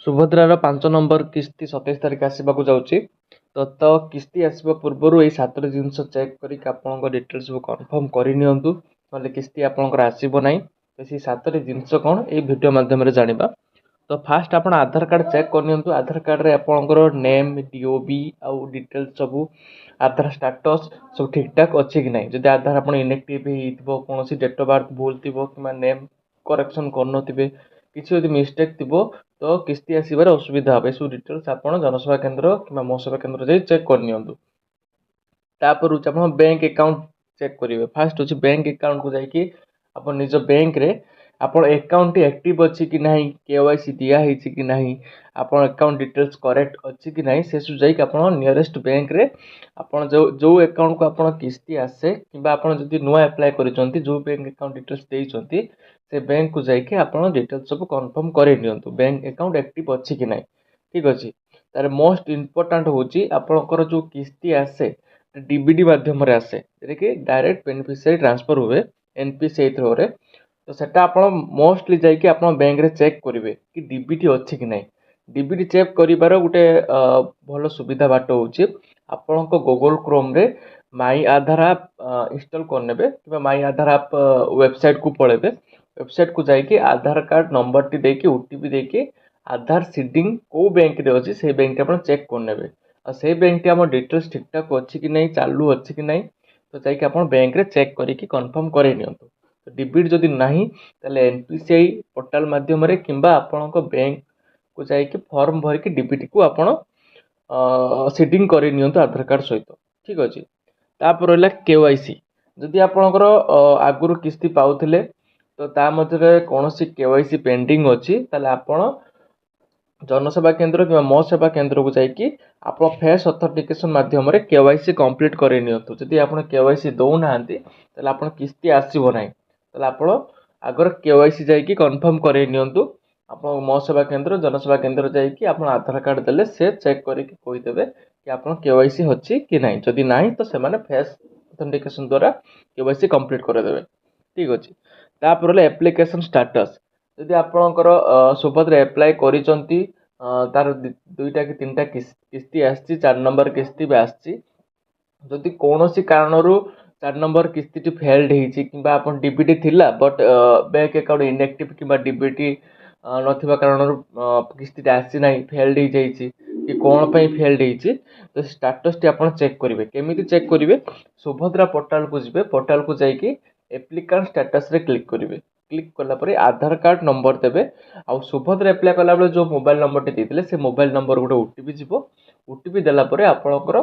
सुभद्रार 5 number किस्ती 27 तारिख आसवाक जाऊँगी तो किस्ती आसवा पूर्व यही 7 जिनस चेक कर डिटेल्स सब कन्फर्म करनी ना किस्ती आपंकर आसब ना तो ये 7 जिनस कौन ये वीडियो मध्यम जाना। तो फास्ट आप आधार कार्ड चेक करनी आधार कार्ड रे आपंकर नेम डीओबी आउ डिटेल्स सब आधार स्टाटस सब ठीक ठाक अच्छी कि ना जब आधार आप इनएक्टिव कौन डेट ऑफ बर्थ भूल थी कि नेम करेक्शन कर किसी मिस्टेक थी तो किस्ती आसबार असुविधा हे सब डिटेल्स आप जनसेवा केन्द्र कि मो सेवा केन्द्र जाई चेक करनी। तापर आप बैंक अकाउंट चेक करेंगे फास्ट हूँ बैंक अकाउंट को जाकि आप निज बैंक रे आप अकाउंट एक्टिव अच्छी कि ना केवाईसी दिखाई कि ना आप अकाउंट डिटेल्स करेक्ट अच्छी कि ना से सब जाकि आप नियरेस्ट बैंक रे आप जो अकाउंट को आप किस्ती आसे कि आप नुआ अप्लाई कर जो बैंक अकाउंट डिटेल्स देते से बैंक को जाकि आप डिटेल्स सब कन्फर्म कर बैंक अकाउंट एक्टिव अच्छी कि ना ठीक अच्छे। तार मोस्ट इम्पोर्टाट हूँ आपंकर जो किस्ती आसे डीबीडी माध्यम आसे कि डायरेक्ट बेनिफिशियरी ट्रांसफर हुए एनपीसीआई थ्रो रे तो सेटा आप मोस्टली जाकि आप बैंक रे चेक करेंगे कि डीबीटी अच्छी कि ना डीबीटी चेक कर गोटे भल सुविधा बाट हूँ आपण गूगल क्रोम रे माई आधार आप इंस्टॉल करने कि माई आधार आप वेबसाइट को पलैबे वेबसाइट को जाकि आधार कार्ड नंबर टी देकी ओटीपी देकी आधार सीडिंग को बैंक रे अच्छी से बैंक आप चेक करने और से बैंक आम डिटेल्स ठीक ठाक अच्छी कि नहीं चालू अच्छी कि नहीं तो जाकि आप बैंक रे चेक करके कन्फर्म कर तो डीबीटी जदि नहीं ताले एनपीसीआई पोर्टाल माध्यम किंबा आपण बैंक को जाकि फॉर्म भरिक डीबीटी को आपण सीडिंग कर आधार कार्ड सहित ठीक अच्छे। तापर रहा केवाईसी जदि आपणकर आगुरी किस्ती पाउथिले तो ता मध्य कौन केवाईसी पेंडिंग अच्छी ताले आपण जनसेवा केन्द्र कि मो सेवा केन्द्र को जाकि आप फेस अथेंटिकेशन माध्यम केवाईसी कंप्लीट कर जदि आप केवाईसी दौना ताले आप किस्ती आसब ना ताले आप आगर केवाईसी जाकि कन्फर्म कर आप मो सेवा केन्द्र जनसेवा केन्द्र जाकि आप आधार कार्ड देले से चेक करके कहीदेवे कि आप केवाईसी अच्छी कि ना जदि ना तो से फेस अथेंटिकेशन द्वारा केवाईसी कंप्लीट करदेवे ठीक अच्छे। तापर एप्लिकेशन स्टाटस जदि आपणकर सुभद्रा एप्लाय करिसंती तार दुईटा कि तीन किस्ती आसी 4 नंबर किस्ती भी आसी जदि कौन कारण 4 नंबर किस्ती फेल्ड हो डीबीटी थिला बट बैंक अकाउंट इनएक्टिव कि डीबीटी नथिबा कारण किस्ती आसी ना फेल्ड हो जाइए कि कौन पे फेल्ड हो तो स्टाटस टी आप चेक करेंगे केमी चेक करेंगे सुभद्रा पोर्टाल को जी पोर्टाल को जाकि एप्लिकांट स्टेटस रे क्लिक करेंगे क्लिक कलापर आधार कार्ड नंबर देवे आउ सुभद्रा एप्लाय कला बेले जो मोबाइल नंबर टी देते से मोबाइल नंबर गोटे ओटीपी जीव ओटीपी देलापर आपणकर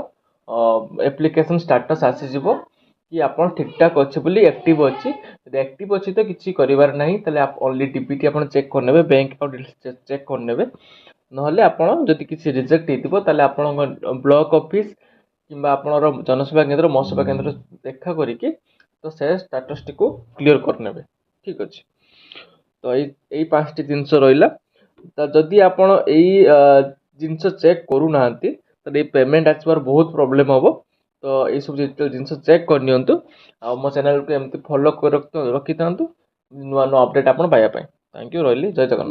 एप्लिकेशन स्टाटस आसीज कि आप ठीक ठाक अच्छे बोली एक्टिव अच्छी एक्टिव अच्छी तो किसी करार ना आप ओनली डीबीटी आप चेक करने बैंक अकाउंट चेक करने ना आपड़ी किसी रिजेक्ट होता आप ब्लॉक ऑफिस कि जनसेवा केन्द्र मो सेवा केन्द्र देखा करके तो से स्टाटस टी को क्लीयर करने ठीक अच्छे। तो यही 5टी जिनस रहा जदि आप जिनस चेक करूना तो ये पेमेंट आसबार बहुत प्रोब्लेम हम तो ये सब जिनस चेक करनी मो चैनल को एमती फॉलो कर रखी था नुआ नुआ अपडेट आप पाइबा। थैंक यू रही जय जगन्नाथ।